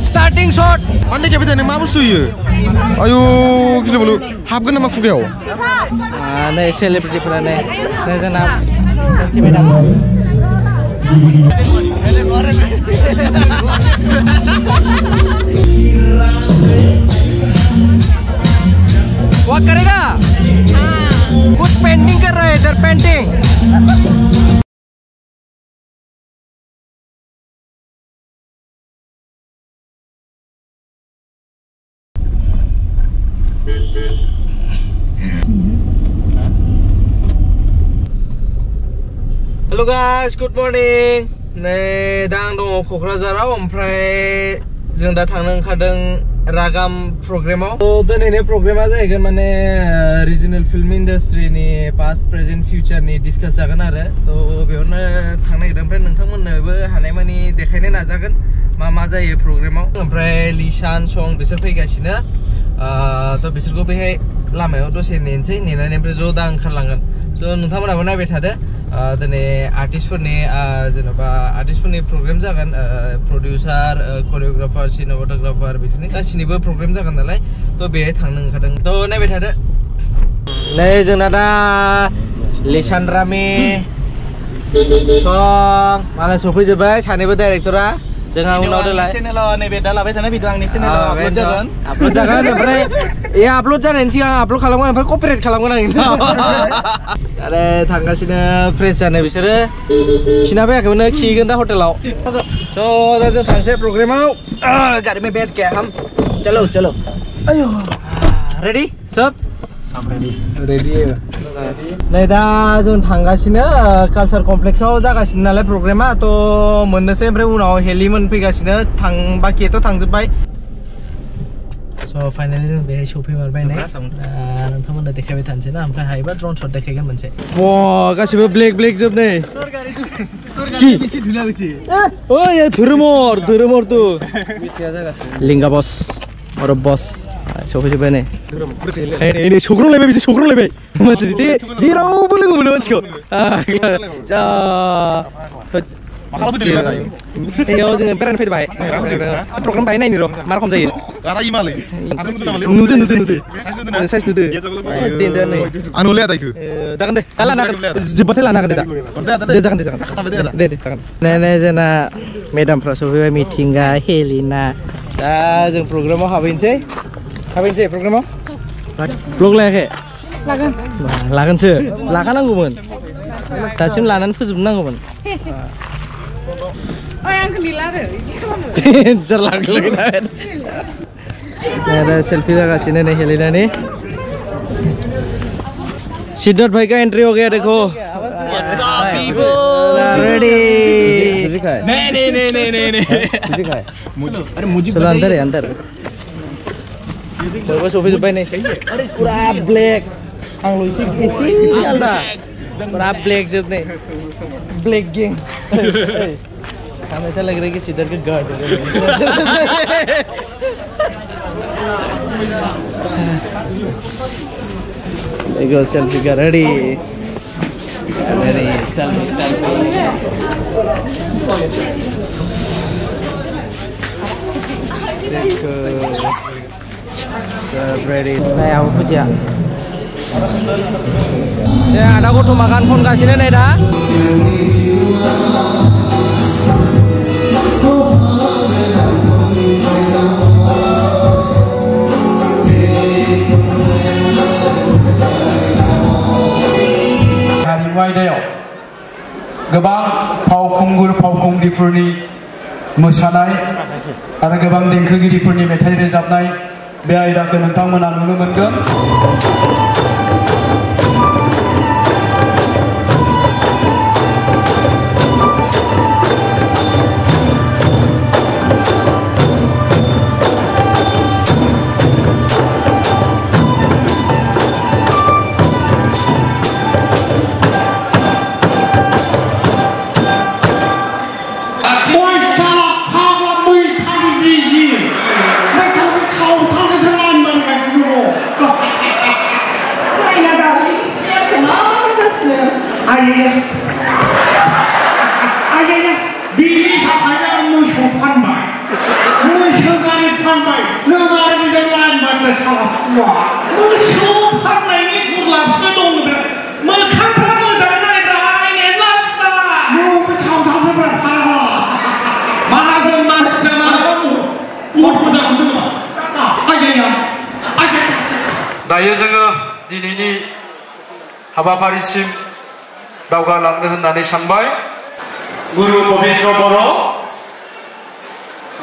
Starting shot. Mana kita ni मा बुस्थु ये? आयु किसी बोलो हाबगन नामा खुगायाव? नै सेलिब्रिटीफोरा नै जोंना मोनसे मेदाम वो करेगा कुछ पेंटिंग कर रहा है इधर painting Hello guys, good morning. नै दा आं दङ क'क्राझाराव ओमफ्राय जों दा थांनो ओंखारदों रागाम प्रग्रामाव। दिनैनि प्रग्रामा जाहैगोन माने रिजनेल फिल्म इन्डास्ट्रिनि पास्ट प्रेजेन्ट फिउचारनि डिसकास जागोन आरो थ' बेयावनो थांनो नागिरदों ओमफ्राय नोंथांमोननोबो हानायमानि देखायनो नाजागोन मा जायो प्रग्रामाव। ओमफ्राय लिसान सं बिसोर फैगासिनो थ' बिसोरखौ बेहाय लामायाव दसे नेनोसै नेनानै ओमफ्राय ज' दा ओंखारलांगोन। स' नोंथांमोनाबो नायबाय थादो दिनै आर्टिस्टफोरनि प्रग्राम जागोन प्रडिउसार करियोग्राफार सिनेमाटोग्राफार बिदिनो गासिनिबो प्रग्राम जागोन नालाय थ' बेहाय थांनो ओंखारदों थ' नायबाय थादो। नै जोंना दा लिसान रामि सं मालाय सफैजोब्बाय सानैबो डाइरेक्टरा जोंहा उनाव दोलाय चेनेलाव नैबे दा लाबाय थानाय भिडिअ आंनि चेनेलाव आपल'ड जागोन ओमफ्राय आपल'ड जानायनि सिगां आपल'ड खालामगोन ओमफ्राय कपिराइट खालामगोन आं आरो थांगासिनो फ्रेस जानो बिसोरो खिना फैयाखैमोन खिगोन दा हटेलाव स' दा जों थांसै प्रग्रामाव गारि में बैठ गया हम चलो आयो रेडी सब रेडी नै दा जों थांगासिनो कालचार कमप्लेक्सआव जागासिनो नालाय प्रग्रामा थ' मोननोसै ओमफ्राय उनाव हेलिमोन फैगासिनो बाखियाथ' थांजोब्बाय स' फाइनालि जों बेहाय सफैमारबाय नै नोंथांमोननो देखायबाय थानोसै ना ओमफ्राय हायोबा ड्रन शट देखायगोन मोनसे गासिबो ब्लेक जोब नै धोरोमर तु लिंगा बस और बस सफैजोब्बाय नै सौग्रावलायबाय बिसोर सौग्रावलायबाय जेरावबो लोगो मोनो मानसिखौ याव जोङो बेरायनो फैबाय प्रग्राम बाहाय नायनो र' मा रखम जायो नुदो साइज नुदो डेन्जार नै आं नुलाय आदायखो जागोन दे दा लानो हागोन जोब्बाथाय लानो हागोन दे जागोन दे जागोन नै जोंना मेदामफ्रा सफैबाय मिथिंगा हेलिना दा जों प्रग्रामाव हाबहैनोसै प्रग्रामाव ब्लग लायाखै लागोनसो लाखानांगौमोन दासिम लानानै फोजोबनांगौमोन सेल्फी जागासिनो नै हेलिनानि सिद्धार्थ भाई का एंट्री हो गया देखो रेडी नहीं चलो अंदर बयबो सफैजोब्बाय नै पुरा ब्लेक आंल' एसे आलदा पुरा ब्लेक जोब नै ब्लेक गें हमेशा लग रहा है कि सिद्धार्थ के गार्ड देखो सेल्फी का रेडी सेल्फी देखो सब रेडी नै आबो फुजिया ada गथ' मागान खनगासिनो नै दा हारिमु आयदायाव गोबां फावखुंगुरफोरनि मोसानाय आरो गोबां देंखोगिरिफोरनि मेथाइ रोजाबनाय बे आयदाखौ नोंथांमोना नुनो मोनगोन मोसौ फाननायनि गुरलाबसो दं मोखांफ्रा मोजां नायब्रा आइने लास्टा मोसाव थांफाब्रा फाग्ला माहाजोन मानसिया मालाबा मुद मोजां मोनदों आइया दायो जोङो दिनैनि हाबाफारिसिम दावगालांनो होननानै सानबाय गुरु पबित्र बर'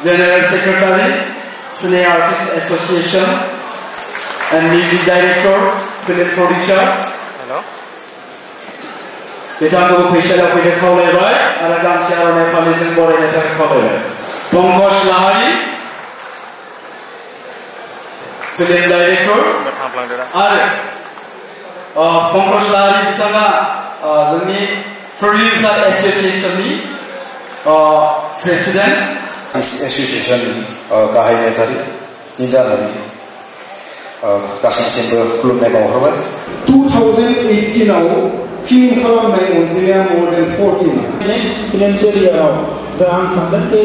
general secretary cine artist association and music director film producer बिथांखौ फैसायाव फैनो खावलायबाय आरो गांसे आर'नाइ फालिजों बरायनो थाखाय खावलायबाय पंकज लाहारि फिल्म डाइरेक्टर आरो पंकज लाहारि बिथाङा जोंनि प्रोडिउसार एसोसिएशननि प्रेसिडेन्ट एसोसिएशन गाहाय नेतारि निजानारि गासैनिसिमबो खुलुमनाय बावहरबाय 2018 आव फिल्म खालामनाय अनजिमाया more than 14 नेक्स्ट फाइनेन्शियेल इयाराव जों आं सानदों कि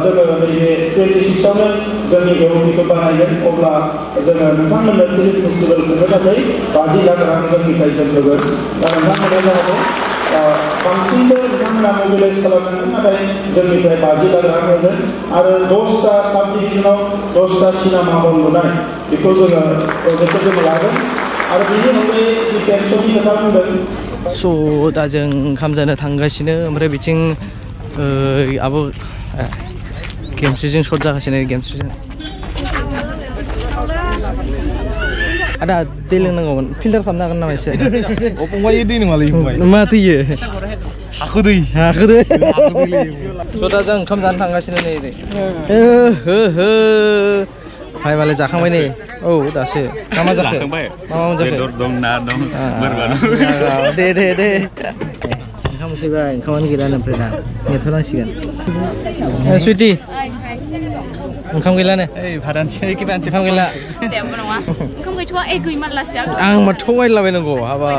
जोङो नैबे 26 आवनो जोंनि एवनिखौ बानायगोन अब्ला जोङो नोंथांमोननो फिल्म फेस्टिभेल खुंनो थाखाय 50 लाख रां जोंनिफ्राय जों होगोन दा नोंथांमोना जाहाथे बांसिनबो नोंथांमोना मोबिलाइज खालामनांगोन नाथाय जोंनिफ्राय 50 लाख रां होगोन आरो 10टा साब डिभिजनाव 10टा सिनेमा हल लुनाय बेखौ जोङो प्रजेक्टखौ जोङो लागोन आरो बेनि अनगायै जि पेन्सननि खोथा बुंदों स' दा जों ओंखाम जानो थांगासिनो ओमफ्राय बिथिं आब' गेमस्रिजों सर्ट जागासिनो गेमस्रिजों आदा दै लोंनांगौमोन फिल्टार खालामनो हागोन नामा एसे फंबाय दै नङालै फंबाय माथो इयो हाखो दै स' दा जों ओंखाम जानो थांगासिनो नै फाय मालाय जाखांबाय नै औ दासो मा जाखो मा जाखो बेदर दं ना दं बोरमा दे ओंखाम उखैबाय ओंखामानो गैला ओमफ्राय दा नेथ'नांसिगोन सुइटि ओंखाम गैलानो ओंखाम गैला ओंखाम गैथ'आ गैमारलासो आं मा थगायलाबायनांगौ हाबा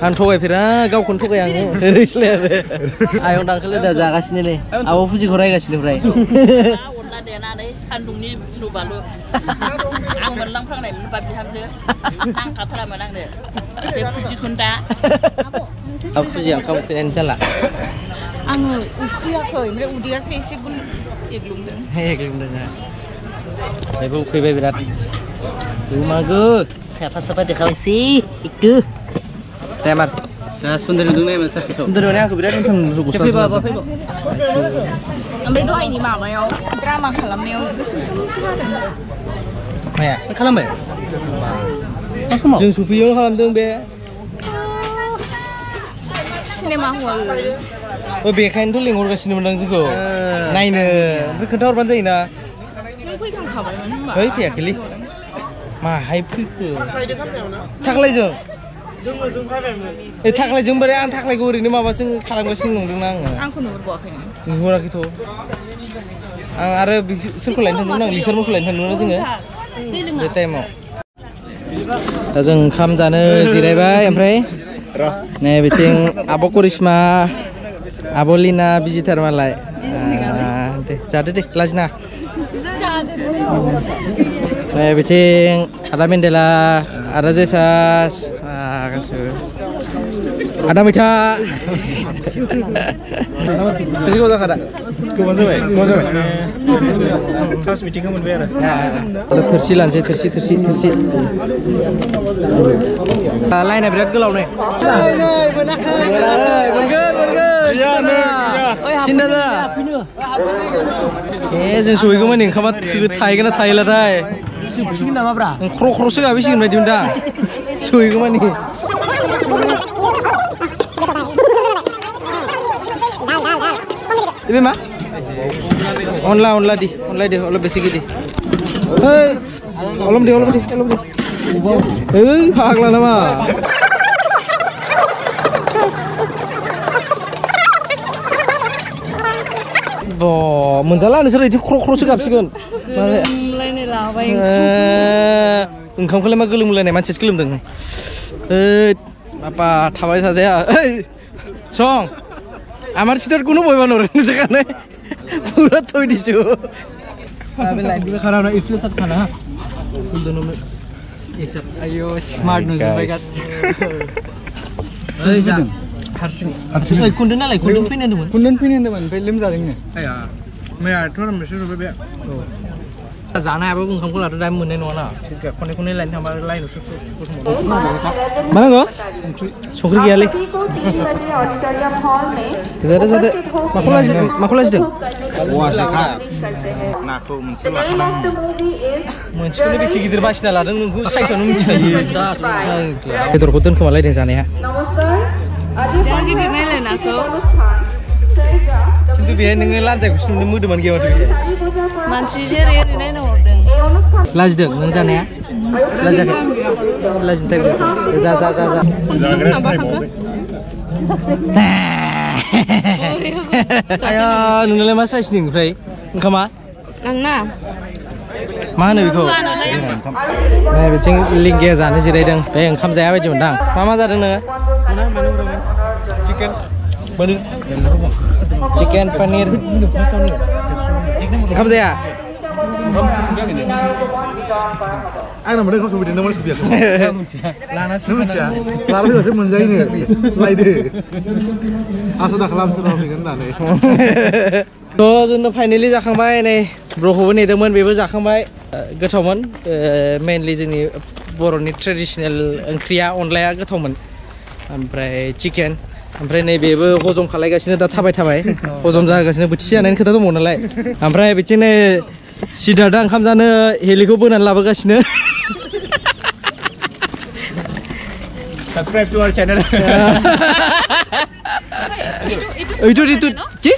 आं थगायफेरा गावखौनो थगाय आङो ओरैसोलाय आरो आयं दांखोलाय दा जागासिनो नै आब' फुजिखौ रायगासिनो ओमफ्राय अनला देनानै सान्दुंनि लुबालु आं मोनलांफ्रांनायमोन बा बिहामजो नांखाथारामोन आंनो बे फुजिखौनो दा फुजिया ओंखाम उखैनायानो जाला आङो उखैयाखै ओमफ्राय उदैयासो एसे एग्लुंदों बेबो उखैबाय बिराद मागो साफा देखाबायसै एकटु टाइमार सुन्दर नुदों सुन्दर आंखौ बिराद मोजां फैबा ओमफ्राय दहायनि माबायाव ड्रामा खालामनायाव गोसो जादों माया खालामबाय जों सफैयावनो खालामदों बे सिनेमा हल बेखायनोथ' लिंहरगासिनोमोन आं जोंखौ नायनो ओमफ्राय खोन्थाहरबानो जायोना नों फैखांखाबायमोन होनबा फैयाखैलै माहाय फैखो थाख्लायजों थाख्लायजों बोरै आं थाख्लायखौ ओरैनो माबाजों खालामगासिनो नंदोंना आङो आंखौ नुहुरबावाखैनो नुहुराखैथ' आं आरो सोरखौ लायनो थांदोंमोन आं लिसारमोनखौ लायनो थांदोंमोन जोङो बे टाइमाव दा जों ओंखाम जानो जिरायबाय ओमफ्राय नै बिथिं आब' करिश्मा आब' लिना बिजिथार मालाय दे जादो दे लाजिना नै बिथिं आदा मेन्देला आदा जेसास गासिबो आदा मैथा बेसे गोबाव जाखा दा गोबाव जाबाय फार्स्ट मिटिंखौ मोनबाय आरो थोरसि लानोसै थोरसि लाइना बिराद गोलाव नै सिन्था जा जों सहैगौमोन ओंखामा थाहैगोन ना थाहैलाथाय ख्र' ख्र'सो गाबैसिगोन बायदि मोनदां सहैगौमानि बे मा अनला दे बेसे गिदि अलम दे फाग्ला नामा मोनजाला नोंसोर इदि ख्र' ख्र'सो गाबसिगोन ओंखामखौलाय मा गोलोमलायनाय मानसियासो गोलोमदों बाबा थाबाय थाजाया सं আমার সিটার কোনো বইবা নরে সেখানে পুরো থই দিছো আমি লাইন দিবে খারাপ না স্পেশাল খানা Ayo smart नुजोबबाय गात हारसिं कुन्दन नालाय कुन्दन फैनो होनदोंमोन ओमफ्राय लोमजादोंनो आया मैयाथ' रामनोसो जोबबाय बे जानो हायाबो ओंखामखौ लादो दा मोननाय नङा ना खननै लायनो थांबा लायनोसो मा नांगौ संख्रि गैयालै जादो माखौ लाजिदों नाखौ मोनसे लाखानांगौ मोनसेखौनो बेसे गिदिर बासिना लादों नोंखौ साइसआवनो मिथिखायो बेदरखौ दोनखोमालायदों जानाया गिदिर नायलाय नाखौ खिन्थु बेहाय नोङो लान्जायखौसो नुनो मोदोमानो गैया माथो मानसि जेरै ओरै नायना हरदों लाजिदों नों जानाया लाजियाखै लाजिनो टाइम जा आया नोंनालाय मा साइसनि ओमफ्राय ओंखामा आंना मा होनो बेखौ नै बिथिं लिंगिया जानो जिरायदों बे ओंखाम जाया बायदि मोनदां मा जादों नोङो चिकेन पनीर ओंखाम जाया आंना मोनदों ओंखाम संफैदों नामा सफैयाखै लानासो मिथिया लाना फैबासो मोनजायोनो लायदो आसा दा खालामसो फैगोन होननानै थ' जोंनो फाइनेलि जाखांबाय नै ब्र'खौबो नेदोंमोन बेबो जाखांबाय गोथावमोन मेइनलि जोंनि बर'नि ट्रेडिसनेल ओंख्रिया अनलाया गोथावमोन ओमफ्राय चिकेन ओमफ्राय नै बेबो हजम खालायगासिनो दा थाबाय हजम जागासिनो बोथिसे जानायनि खोथा दंबावो नालाय ओमफ्राय बिथिं नै सिद्धार्था ओंखाम जानो हेलिखौ बोनानै लाबोगासिनो Subscribe to our channel. itu কি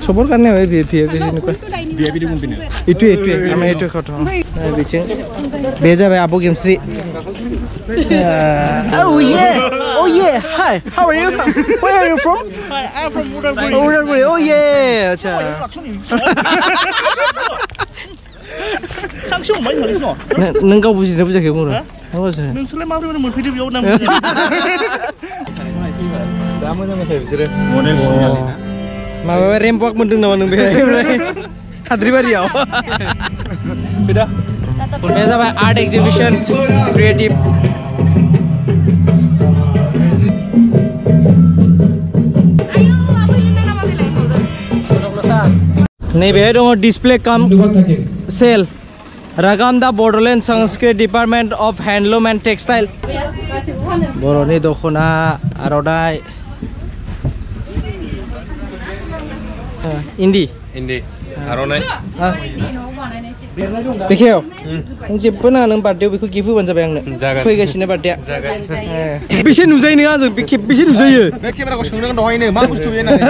সবর কারণে হয় ভিআইপি itu আমি itu কথা বিচিং বে যাবে Abu গেমশ্রী oh yeah hi how are you where are you from I'm from Udalguri oh yeah acha 상시 많이 말했어 नों गाव बुजिना बुजाखै बुंरो नोंसोरलाय माब्रै मोनफैदो बेयाव नाम दा मोजां मोनथाय बिसोरो मडेल सिनालिना माबा रेम्प वाक मोनदों नामा नों बेहाय हाद्रिबारियाव फैदा बे जाबाय आर्ट एक्जिबिशन क्रिएटिभ नैबेहाय दङ डिसप्ले काम सेल रागामदा बड'लेण्ड संस्कृत department of handloom and textile बर'नि दख'ना आर'नाइ इन्दि आर'नाइ बेखेव नों जेबो नाङा नों बार्थडेयाव बेखौ गिफ्ट होबानो जाबाय आंनो फैगासिनो बार्थडेया बेसे नुजायो नों आंजों बेसे नुजायो बे केमेराखौ सोंनांगोन दहायनो मा बुस्थु बे होननानै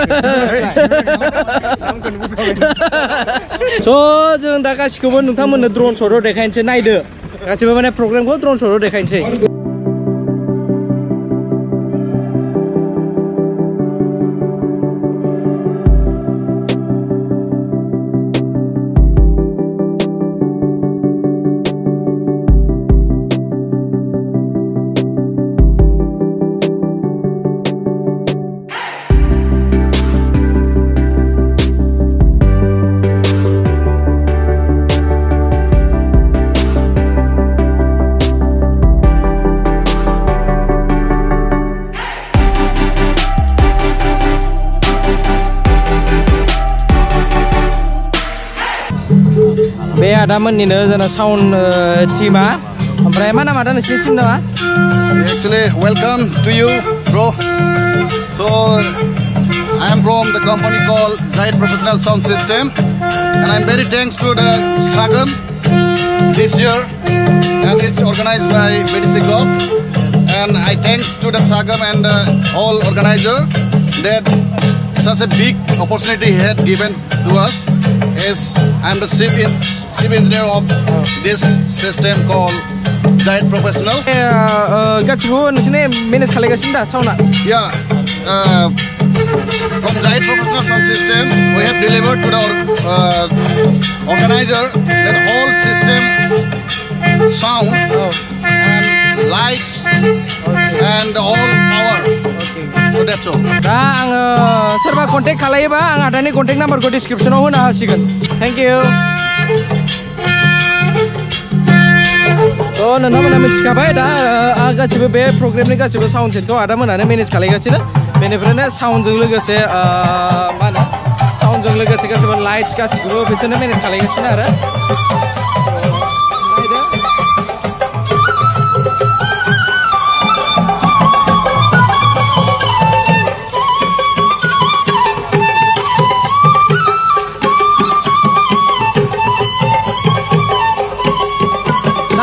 स' जों दा गासिखौबो नोंथांमोननो ड्रन शटआव देखायनोसै नायदो गासिबो माने प्रग्रामखौ ड्रन शटआव देखायनोसै बे आदामोननिनो जोंना साउन्ड टीमा ओमफ्राय मा नामा दा नोंसिनि टीम नामा Actually, welcome to you, bro. So, I am from the company called Zayed Professional Sound System, and I'm very thanks to the Sagam this year, and it's organized by Bedisikov. And I thanks to the Sagam and the whole organizer that such a big opportunity he had given to us. As I'm the chief engineer of this system called Zayed Professional. गासिबो नोंसिनि manage खालायगासिनो दा साउन्डआ Yeah, from Zayed Professional Sound System, we have delivered to the organizer that whole system sound and lights and all power. So that's all. दा आङो सोरबा contact खालायोबा आं आदानि contact नाम्बारखौ डिसक्रिपसनाव होनो हासिगोन थेंक इउ थ' नोंथांमोना मिथिखाबाय दा गासिबो बे प्रग्रामनि गासिबो साउन्ड सेटखौ आदामोनानो मेनेज खालामगासिनो बेनिफ्रायनो साउन्डजों लोगोसे मा होनो साउन्डजों लोगोसे गासिबो लाइट्स गासिबो बिसोरनो मेनेज खालामगासिनो आरो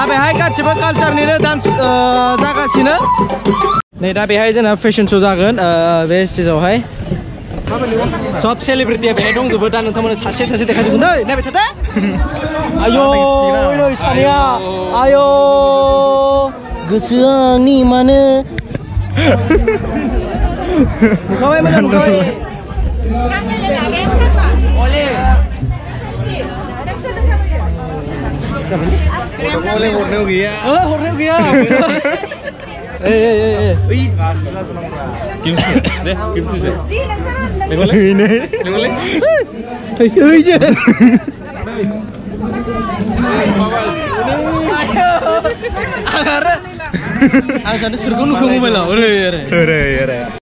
बेहाय गासिबो कालचारनिनो डान्स जागासिनो नै दा बेहाय जोंना फेशन श' जागोन बे स्टेजावहाय सब सेलिब्रिटिया बेहाय दंजोबो दा नोंथांमोना सासे सासे देखाजोबगोन नै नायबाय थादो आयौ नै सानैया आयौ गोसोआ आंनि मानो नुखाबाय मोजां नुखाबाय Boleh horneo gaya. Horneo gaya. Kimchi, deh, kimchi sih. Boleh? Ini. Boleh? Je. Ayo. Agar. Ada surga nuku mobile lah. Ore.